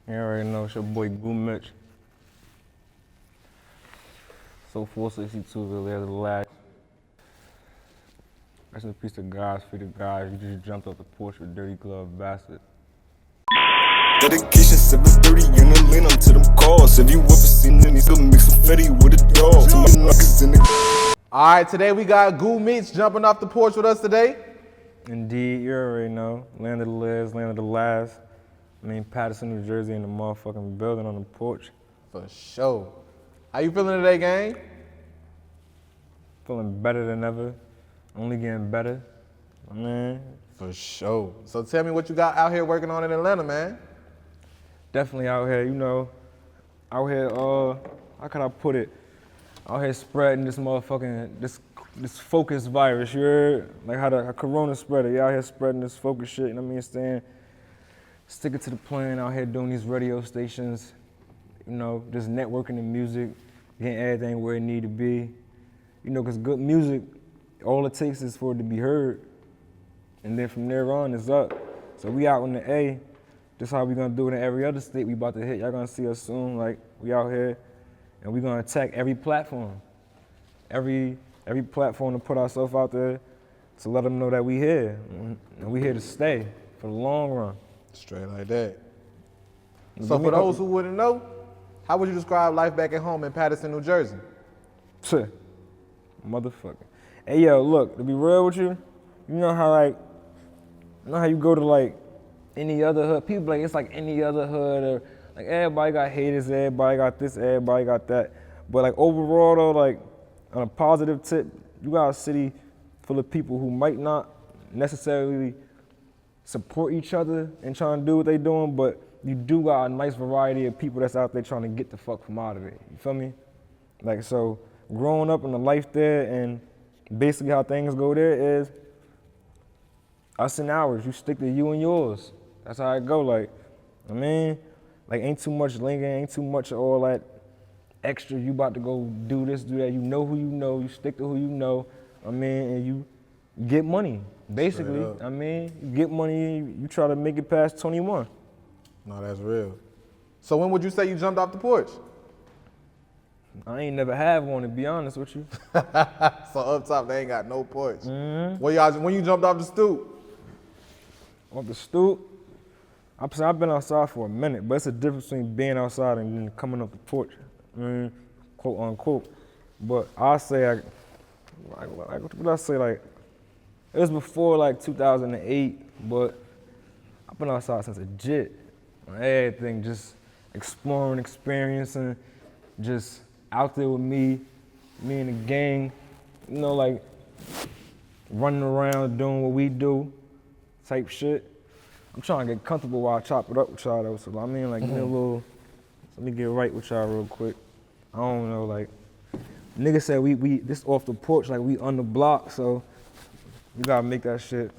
You already know it's your boy GuMitch. So 462 really as the last. Rest in peace to guys, free the guys. You just jumped off the porch with dirty glove bastard. Dedication 730, you know, lean on to them calls. Have you ever seen any still mix some Fetty with a dog? Some niggas in the All right, today we got GuMitch jumping off the porch with us today. Indeed, you already know. Land of the lives, land of the last. I mean, Paterson, New Jersey in the motherfucking building on the porch. For sure. How you feeling today, gang? Feeling better than ever. Only getting better. Man. For sure. So tell me what you got out here working on in Atlanta, man. Definitely out here, you know, out here, how can I put it? Out here spreading this motherfucking, this focus virus, you heard? Like how Corona spread it. You out here spreading this focus shit, you know what I mean? Sticking to the plan, out here doing these radio stations, you know, just networking the music, getting everything where it need to be. You know, cause good music, all it takes is for it to be heard. And then from there on, it's up. So we out in the A. This how we gonna do it in every other state we about to hit. Y'all gonna see us soon, like we out here. And we gonna attack every platform. Every platform to put ourselves out there to let them know that we here. And we here to stay for the long run. Straight like that. So for those who wouldn't know, how would you describe life back at home in Paterson, New Jersey? Motherfucker. Hey yo, look, to be real with you, you know how you go to like any other hood, people like it's like any other hood, or like everybody got haters, everybody got this, everybody got that. But like overall though, like on a positive tip, you got a city full of people who might not necessarily support each other and trying to do what they doing, but you do got a nice variety of people that's out there trying to get the fuck from out of it. You feel me? Like, so growing up in the life there and basically how things go there is us and ours. You stick to you and yours. That's how it go. Like, I mean, like ain't too much linking, ain't too much of all that extra. You about to go do this, do that. You know who you know. You stick to who you know. I mean, and you get money. Basically, I mean, you get money. You try to make it past 21. No, that's real. So when would you say you jumped off the porch? I ain't never had one, to be honest with you. So up top, they ain't got no porch. When you jumped off the stoop? Off the stoop? I've been outside for a minute, but it's a difference between being outside and coming off the porch, quote unquote. But I say, what did I say? Like, it was before like 2008, but I've been outside since a jit. Everything, just exploring, experiencing, just out there with me and the gang, you know, like running around doing what we do type shit. I'm trying to get comfortable while I chop it up with y'all though. So I mean, like, give me a little, let me get right with y'all real quick. I don't know, like, niggas said we this off the porch, like we on the block, so we gotta make that shit.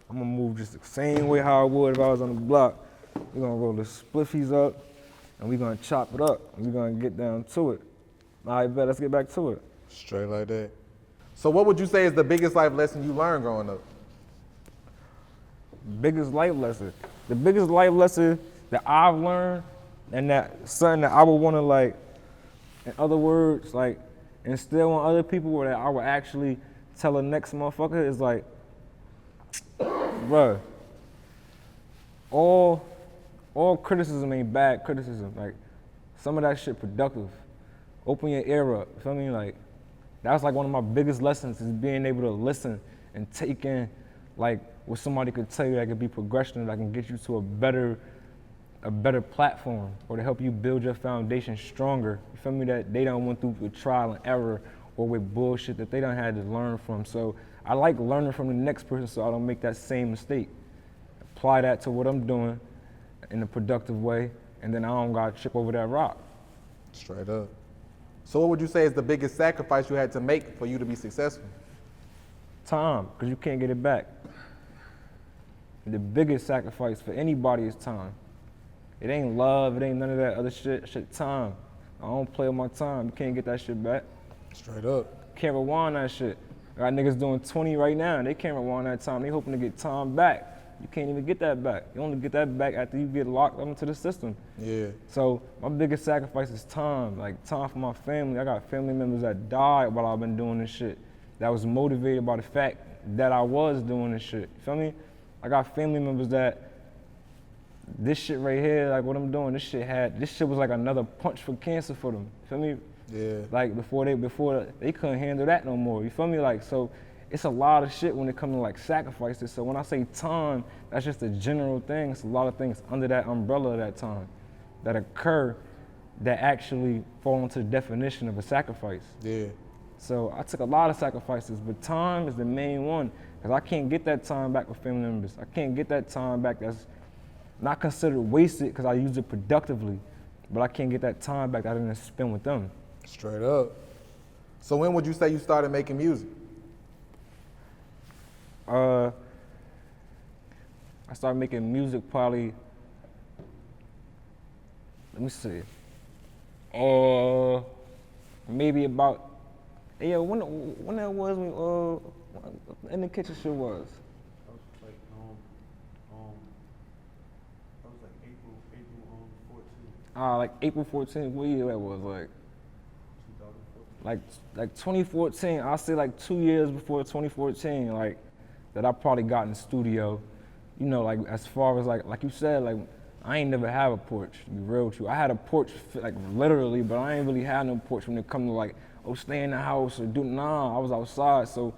I'm gonna move just the same way how I would if I was on the block. We're gonna roll the spliffies up and we're gonna chop it up and we're gonna get down to it. All right, bet, let's get back to it. Straight like that. So what would you say is the biggest life lesson you learned growing up? Biggest life lesson. The biggest life lesson that I've learned, and that something that I would wanna, like, in other words, like, instill on other people, where that I would actually tell the next motherfucker is like, bruh, all criticism ain't bad criticism. Like, some of that shit productive. Open your ear up, you feel me? Like, that's like one of my biggest lessons, is being able to listen and take in, like, what somebody could tell you that could be progression, that can get you to a better platform, or to help you build your foundation stronger. You feel me? That they done went through with trial and error, or with bullshit that they done had to learn from. So I like learning from the next person so I don't make that same mistake. Apply that to what I'm doing in a productive way, and then I don't gotta trip over that rock. Straight up. So what would you say is the biggest sacrifice you had to make for you to be successful? Time, because you can't get it back. The biggest sacrifice for anybody is time. It ain't love, it ain't none of that other shit, time. I don't play with my time, you can't get that shit back. Straight up. Can't rewind that shit. I got niggas doing 20 right now, and they can't rewind that time. They hoping to get time back. You can't even get that back. You only get that back after you get locked up into the system. Yeah. So my biggest sacrifice is time, like time for my family. I got family members that died while I've been doing this shit, that was motivated by the fact that I was doing this shit. You feel me? I got family members that this shit right here, like what I'm doing, this shit was like another punch for cancer for them. You feel me? Yeah. Like before they couldn't handle that no more. You feel me? Like, so it's a lot of shit when it comes to like sacrifices. So when I say time, that's just a general thing. It's a lot of things under that umbrella of that time that occur that actually fall into the definition of a sacrifice. Yeah. So I took a lot of sacrifices, but time is the main one, because I can't get that time back with family members. I can't get that time back that's not considered wasted because I used it productively, but I can't get that time back that I didn't spend with them. Straight up. So when would you say you started making music? I started making music probably, let me see, maybe about, yeah, when that was, when In the Kitchen shit was. That was like that was like April 14. Like April 14th, what year that was, like? 2014. Like 2014, I'll say like 2 years before 2014, like, that I probably got in the studio. You know, like as far as like you said, like I ain't never have a porch, to be real with you. I had a porch, like literally, but I ain't really had no porch when it come to like, oh, stay in the house or do, nah, I was outside. So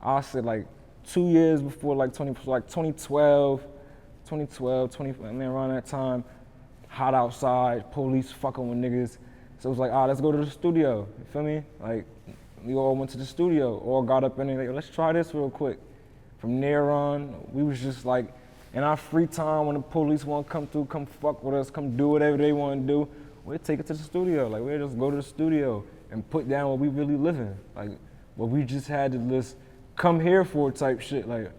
I said like 2 years before like 2012, I mean around that time, hot outside, police fucking with niggas. So it was like, let's go to the studio, you feel me? Like, we all went to the studio, all got up in there, like, let's try this real quick. From there on, we was just like, in our free time when the police want to come through, come fuck with us, come do whatever they want to do, we'd take it to the studio. Like, we'd just go to the studio and put down what we really live in. Like, what we just had to just come here for type shit. Like,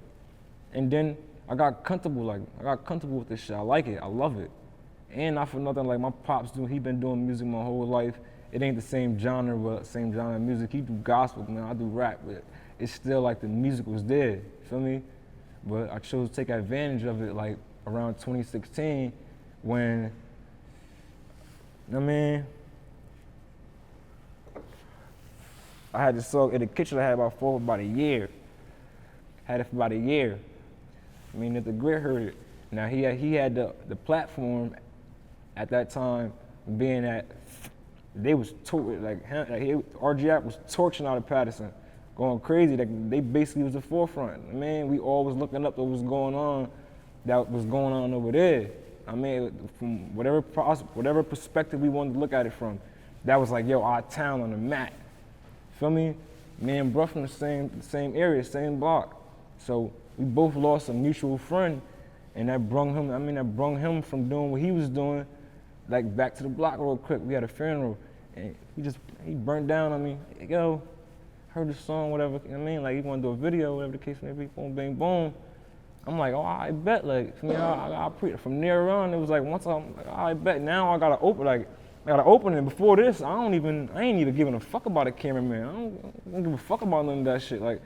and then I got comfortable with this shit. I like it, I love it. And not for nothing, like my pops he been doing music my whole life. It ain't the same genre, but same genre of music. He do gospel, man, I do rap, but it's still like the music was there, you feel me? But I chose to take advantage of it like around 2016 when, I mean, I had this song in the kitchen I had for about a year. Had it for about a year. I mean, NittDaGritt heard it. Now he had the platform at that time, being that they was RG was torching out of Patterson, going crazy. They basically was the forefront. Man, we all was looking up to what was going on over there. I mean, from whatever perspective we wanted to look at it from, that was like, yo, our town on the map. Feel me? Me and bro from the same area, same block. So we both lost a mutual friend, and that brung him from doing what he was doing, like back to the block real quick. We had a funeral, and he burnt down on me. Yo, heard the song, whatever, you know what I mean? Like, he wanted to do a video, whatever the case may be, boom, bang, boom. I'm like, oh, I bet, like, for me, from there on, it was like, once I'm like, I bet, now I gotta open it. Before this, I ain't even giving a fuck about a cameraman. I don't give a fuck about none of that shit. Like,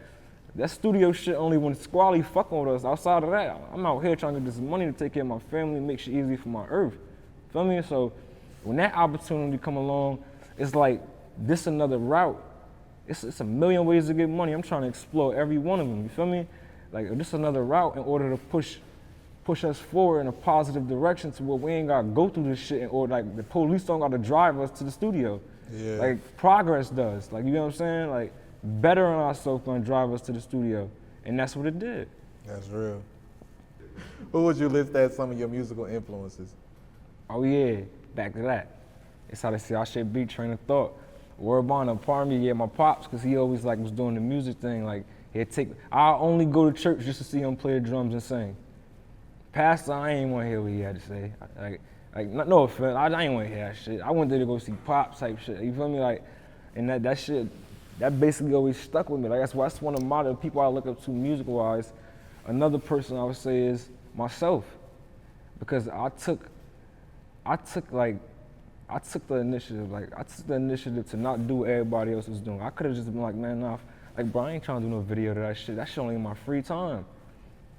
that studio shit only when Squally fucking with us. Outside of that, I'm out here trying to get this money to take care of my family, make shit easy for my earth. Feel me? So when that opportunity come along, it's like, this another route. It's a million ways to get money. I'm trying to explore every one of them, you feel me? Like, this another route in order to push us forward in a positive direction to where we ain't gotta go through this shit, or like the police don't gotta drive us to the studio. Yeah. Like, progress does. Like, you know what I'm saying? Like, bettering ourselves gonna drive us to the studio. And that's what it did. That's real. Who would you list as some of your musical influences? Oh yeah, back to that. It's how they say, I should be train of thought. Word bond, a part of me, yeah, my pops, cause he always like was doing the music thing. Like, I only go to church just to see him play the drums and sing. Pastor, I ain't want to hear what he had to say. No offense, I ain't want to hear that shit. I went there to go see Pops type shit. You feel me? Like, and that shit, that basically always stuck with me. Like, that's one of the people I look up to music-wise. Another person I would say is myself, because I took the initiative. Like, I took the initiative to not do what everybody else was doing. I could have just been like, man, nah, like, bro, I ain't trying to do no video to that shit. That shit only in my free time.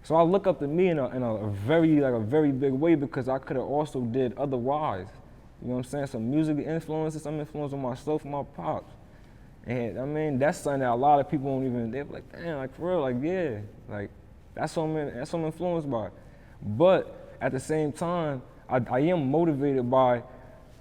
So I look up to me in a very big way because I could have also did otherwise. You know what I'm saying? Some music influences, some influence on myself and my pops. And I mean, that's something that a lot of people don't even, they're like, damn, like for real, like yeah. Like that's what I'm influenced by. But at the same time, I am motivated by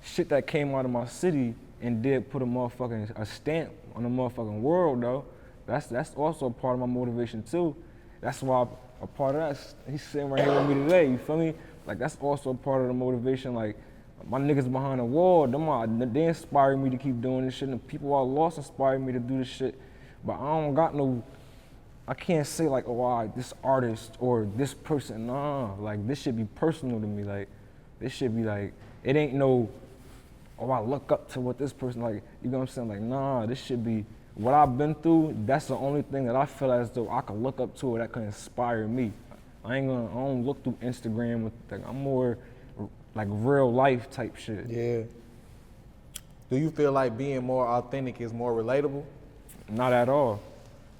shit that came out of my city and did put a stamp on the motherfucking world though. That's also a part of my motivation too. That's why a part of that, he's sitting right here with me today, you feel me? Like that's also a part of the motivation, like my niggas behind the wall, they inspire me to keep doing this shit, and the people I lost inspire me to do this shit. But I can't say like, oh, this artist or this person, nah. Like this should be personal to me, like this should be like, it ain't no, oh, I look up to what this person, like, you know what I'm saying? Like, nah, this should be, what I've been through, that's the only thing that I feel as though I can look up to or that can inspire me. I don't look through Instagram with, like, I'm more like real life type shit. Yeah. Do you feel like being more authentic is more relatable? Not at all.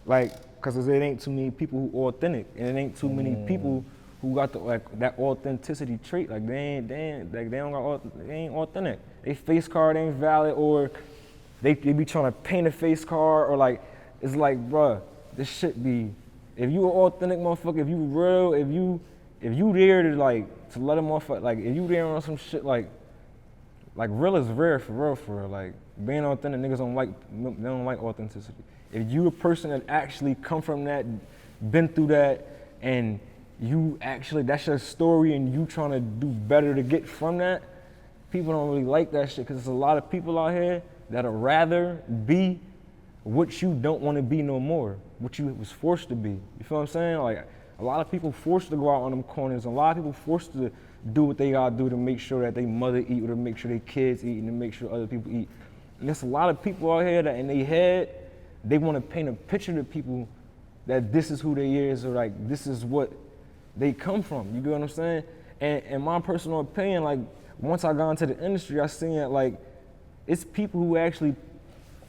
Like, cause it ain't too many people who authentic, and it ain't too many people who got that authenticity trait. Like they ain't authentic. They face card ain't valid, or they be trying to paint a face card, or like, it's like, bruh, this shit be, if you an authentic motherfucker, if you real, if you there to like, to let a motherfucker, like, if you there on some shit like real is rare for real. Like, being authentic, niggas they don't like authenticity. If you a person that actually come from that, been through that, and you actually, that's your story and you trying to do better to get from that, people don't really like that shit, because there's a lot of people out here that'll rather be what you don't want to be no more, what you was forced to be. You feel what I'm saying? Like, a lot of people forced to go out on them corners, a lot of people forced to do what they gotta do to make sure that they mother eat, or to make sure their kids eat, and to make sure other people eat. And there's a lot of people out here that in their head, they want to paint a picture to people that this is who they is, or like this is what they come from. You get what I'm saying? And in my personal opinion, like once I got into the industry, I seen that like it's people who actually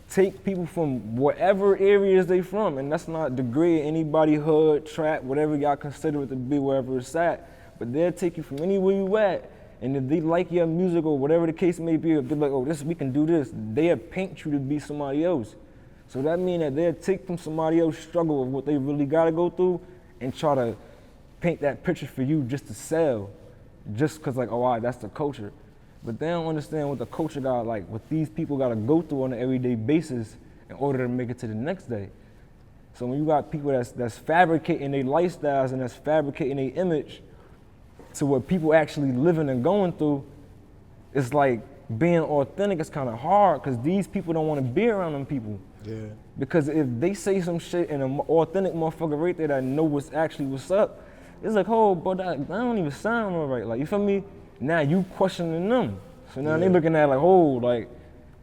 take people from whatever areas they from, and that's not degrading anybody, hood, trap, whatever y'all consider it to be, wherever it's at. But they'll take you from anywhere you at, and if they like your music or whatever the case may be, if they're like, oh, we can do this, they'll paint you to be somebody else. So that means that they'll take from somebody else's struggle of what they really gotta go through and try to paint that picture for you just to sell, just cause like, oh, all right, that's the culture. But they don't understand what the culture got, like what these people gotta go through on an everyday basis in order to make it to the next day. So when you got people that's fabricating their lifestyles and that's fabricating their image to what people actually living and going through, it's like being authentic is kind of hard, because these people don't want to be around them people. Yeah. Because if they say some shit and an authentic motherfucker right there that know what's up, it's like, oh, but that don't even sound all right. Like, you feel me? Now you questioning them. So now they looking at like, oh, like,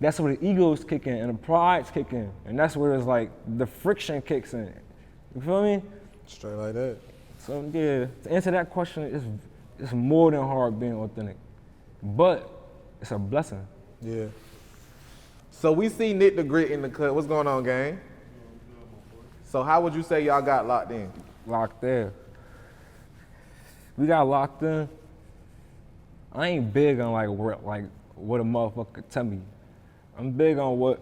that's where the egos kick in and the pride's kick in. And that's where it's like the friction kicks in. You feel me? Straight like that. So yeah, to answer that question, it's more than hard being authentic. But it's a blessing. Yeah. So we see NittDaGritt in the cut. What's going on, gang? So how would you say y'all got locked in? Locked in. We got locked in. I ain't big on like what a motherfucker could tell me. I'm big on what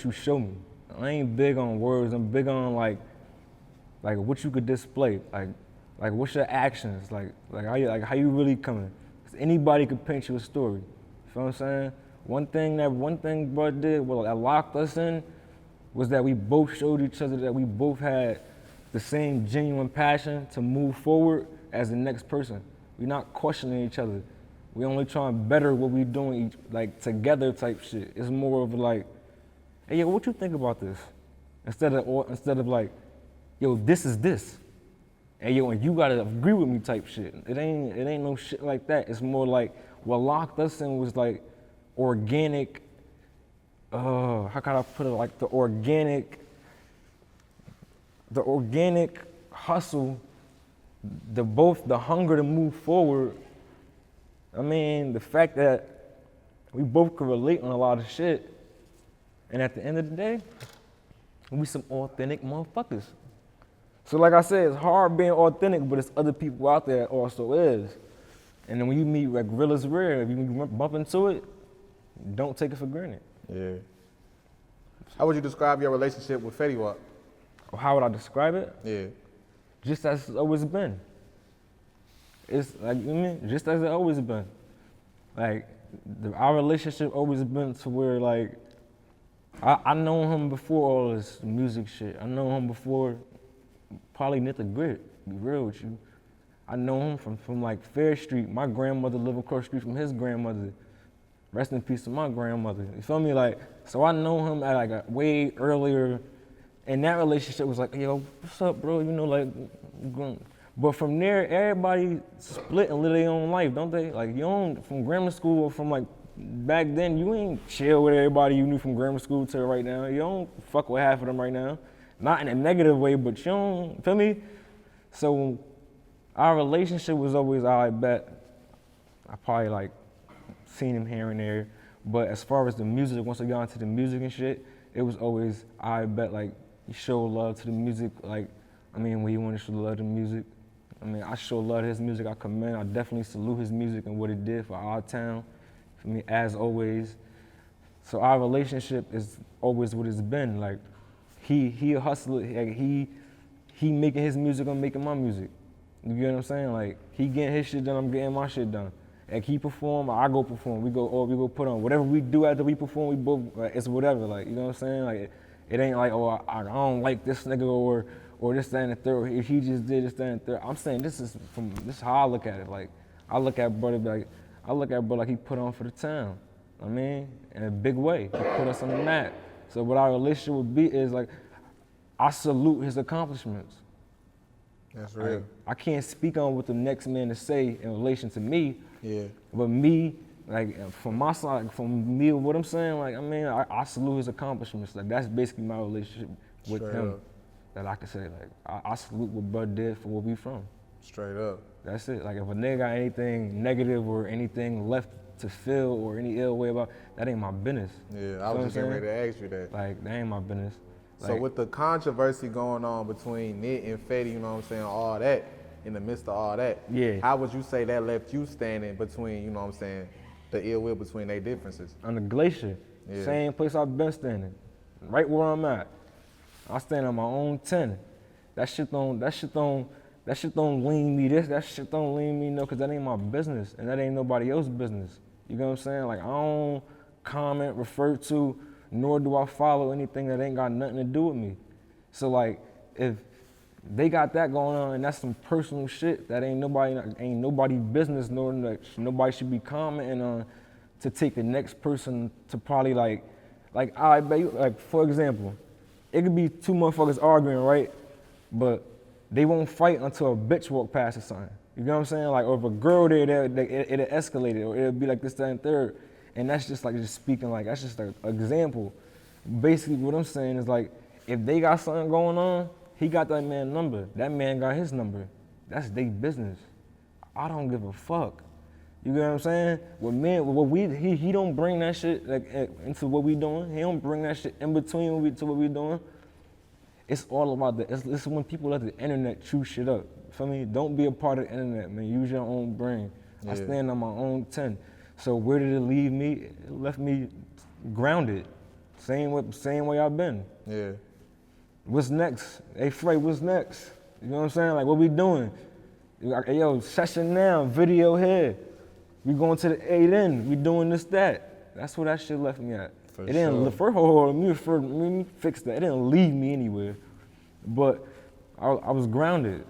you show me. I ain't big on words. I'm big on like what you could display. Like what's your actions? Like how you really coming? 'Cause anybody could paint you a story. You feel what I'm saying? One thing bro did, well, that locked us in, was that we both showed each other that we both had the same genuine passion to move forward as the next person. We're not questioning each other. We only trying to better what we doing like together type shit. It's more of like, hey yo, what you think about this? Instead of like, yo, this is this. Hey yo, and you gotta agree with me type shit. It ain't no shit like that. It's more like what locked us in was like organic, how can I put it, like the organic hustle, the hunger to move forward. I mean, the fact that we both could relate on a lot of shit, and at the end of the day, we some authentic motherfuckers. So like I said, it's hard being authentic, but it's other people out there that also is. And then when you meet like real is rare, if you bump into it, don't take it for granted. Yeah. How would you describe your relationship with Fetty Wap? Or how would I describe it? Yeah. Just as it's always been. It's like, you know what I mean? Just as it always been. Like, our relationship always been to where, like, I know him before all this music shit. I know him before probably NittDaGritt, be real with you. I know him from like Fair Street. My grandmother lived across the street from his grandmother. Rest in peace to my grandmother. You feel me? Like, so I know him at like a way earlier, and that relationship was like, yo, what's up, bro? You know, like, but from there, everybody split and live their own life, don't they? Like, you don't, from grammar school or from like back then, you ain't chill with everybody you knew from grammar school till right now. You don't fuck with half of them right now. Not in a negative way, but you don't, feel me? So our relationship was always, I bet, I probably like seen him here and there, but as far as the music, once I got into the music and shit, it was always, I bet, like, you show love to the music, like, I mean, when you want to show love to music, I mean, I show love to his music, I commend, I definitely salute his music and what it did for our town, for me, as always. So our relationship is always what it's been, like, he a hustler, like, he making his music, I'm making my music. You get what I'm saying? Like, he getting his shit done, I'm getting my shit done. Like, he perform, I go perform. We go put on. Whatever we do after we perform, we both, like, it's whatever, like, you know what I'm saying? Like, it ain't like, oh, I don't like this nigga or this, that, and the third. If he just did this, that, and the third. I'm saying this is how I look at it. Like, I look at brother like he put on for the town. I mean, in a big way. He put us on the map. So what our relationship would be is like, I salute his accomplishments. That's real. I can't speak on what the next man to say in relation to me. Yeah. But me, like, from my side, from me, what I'm saying, like, I mean, I salute his accomplishments. Like, that's basically my relationship with Straight him. up. That I can say, like, I salute what Bud did for where we from. Straight up. That's it. Like, if a nigga got anything negative or anything left to feel or any ill way about, that ain't my business. Yeah, I was just getting ready to ask you that. Like, that ain't my business. So Like, with the controversy going on between Nitt and Fetty, you know what I'm saying, all that, in the midst of all that, yeah. how would you say that left you standing between, you know what I'm saying, the ill will between their differences? On the glacier, Yeah. same place I've been standing, right where I'm at. I stand on my own 10. That shit don't lean me this, that shit don't lean me no, cause that ain't my business and that ain't nobody else's business. You know what I'm saying? Like, I don't comment, refer to, nor do I follow anything that ain't got nothing to do with me. So like, if they got that going on and that's some personal shit that ain't nobody business, nor that nobody should be commenting on, to take the next person to probably like I bet you, like, for example, it could be two motherfuckers arguing, right? But they won't fight until a bitch walk past or something. You know what I'm saying? Like, or if a girl there, it'll escalate, or it'll be like this, that, and third. And that's just like, just speaking, like, that's just an example. Basically what I'm saying is, like, if they got something going on, he got that man's number. That man got his number. That's their business. I don't give a fuck. You get what I'm saying? He don't bring that shit like into what we doing. He don't bring that shit in between to what we doing. It's all about it's when people let the internet chew shit up. Feel me? Don't be a part of the internet, man. Use your own brain. Yeah. I stand on my own 10. So where did it leave me? It left me grounded. Same way I've been. Yeah. What's next? Hey, Frey, what's next? You know what I'm saying? Like, what we doing? Like, hey, yo, session now, video here. We going to the 8 in. We doing this, that. That's where that shit left me at. For it didn't, sure. let me fix that. It didn't leave me anywhere. But I was grounded.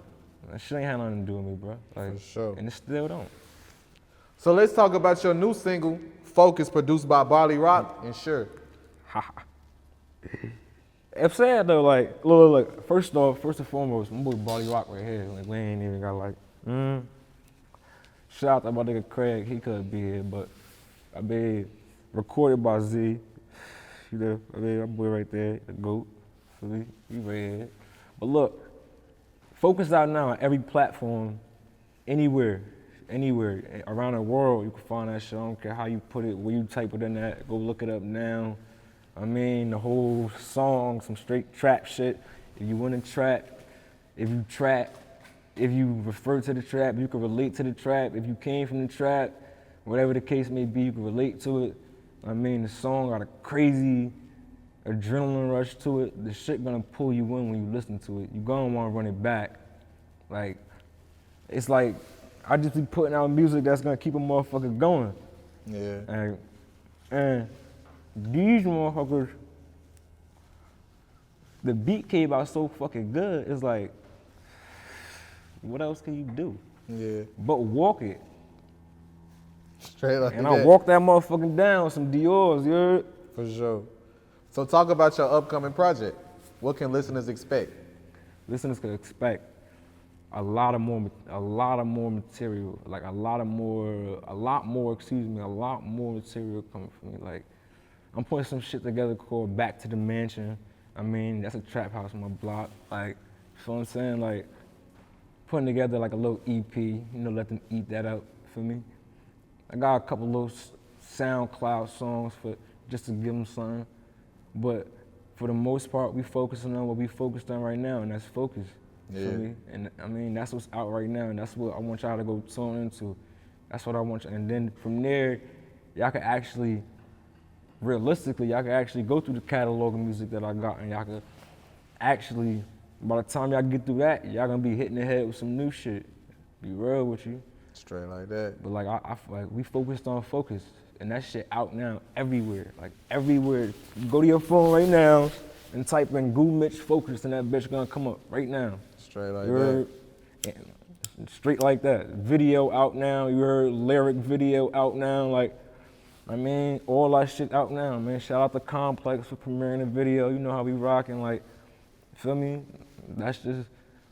That shit ain't had nothing to do with me, bro. Like, for sure. And it still don't. So let's talk about your new single, Focus, produced by Barley Rock and Sure. It's sad though, like, look, first and foremost, my boy Barley Rock right here. Like, we ain't even got like, shout out to my nigga Craig, he couldn't be here, but I mean, recorded by Z. You know, I mean, my boy right there, the GOAT, for me, he right here. But look, Focus out now on every platform, anywhere around the world. You can find that shit. I don't care how you put it, where you type it in that. Go look it up now. I mean, the whole song, some straight trap shit. If you want to trap, if you trap, if you refer to the trap, you can relate to the trap. If you came from the trap, whatever the case may be, you can relate to it. I mean, the song got a crazy adrenaline rush to it. The shit gonna pull you in when you listen to it. You gonna wanna run it back. Like, it's like, I just be putting out music that's gonna keep a motherfucker going. Yeah. And these motherfuckers, the beat came out so fucking good, it's like, what else can you do? Yeah. But walk it. Straight like And that. I walk that motherfucking down with some Dior's, you heard? For sure. So talk about your upcoming project. What can listeners expect? Listeners can expect a lot more material, like a lot more material coming from me. Like, I'm putting some shit together called Back to the Mansion. I mean, that's a trap house on my block. Like, you feel what I'm saying? Like, putting together like a little EP, you know, let them eat that up for me. I got a couple little SoundCloud songs for just to give them something. But for the most part, we focusing on what we focused on right now, and that's focus. Yeah. Feel me? And I mean, that's what's out right now, and that's what I want y'all to go tune into. That's what I want you. And then from there, y'all can actually, realistically, y'all can actually go through the catalog of music that I got, and y'all can actually, by the time y'all get through that, y'all gonna be hitting the head with some new shit. Be real with you. Straight like that. But like, I feel like we focused on focus, and that shit out now everywhere. Like everywhere. You go to your phone right now and type in GuMitch focus, and that bitch gonna come up right now. Straight like You that. heard? And straight like that. Video out now. You heard? Lyric video out now. Like, I mean, all that shit out now, man. Shout out to Complex for premiering the video. You know how we rocking. Like, feel me? That's just,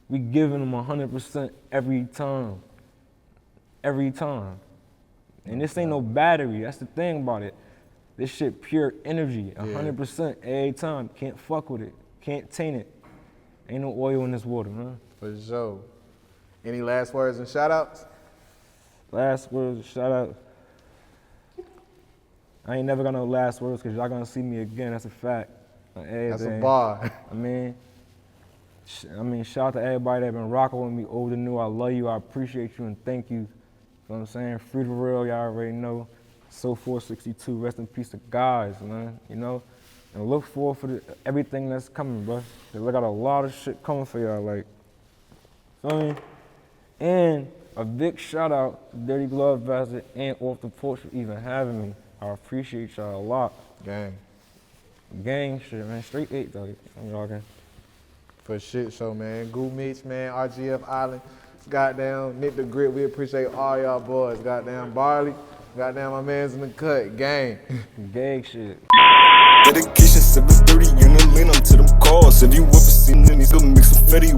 we giving them 100% every time. Every time. And this ain't no battery. That's the thing about it. This shit pure energy, 100% every time. Can't fuck with it. Can't taint it. Ain't no oil in this water, man. For sure. Any last words and shout outs? Last words, shout out. I ain't never got no last words because y'all gonna see me again. That's a fact. Like, That's a everything. bar. I mean, shout out to everybody that been rocking with me, old and new. I love you. I appreciate you and thank you. You know what I'm saying? Free the real, y'all already know. So 462, rest in peace to guys, man. You know? And look forward for everything that's coming, bro. 'Cause I got a lot of shit coming for y'all, like, feel me? And a big shout out to Dirty Glove Bastard and Off the Porch for even having me. I appreciate y'all a lot. Gang. Gang shit, man. Straight 8, though. I'm rocking. For shit show, man. GuMitch, man. RGF Island. Goddamn, NittDaGritt. We appreciate all y'all boys. Goddamn, Barley. Goddamn, my man's in the cut. Gang. Gang shit. Dedication 730, you know, lean on to them calls. If you ever seen any, still mix some Fetty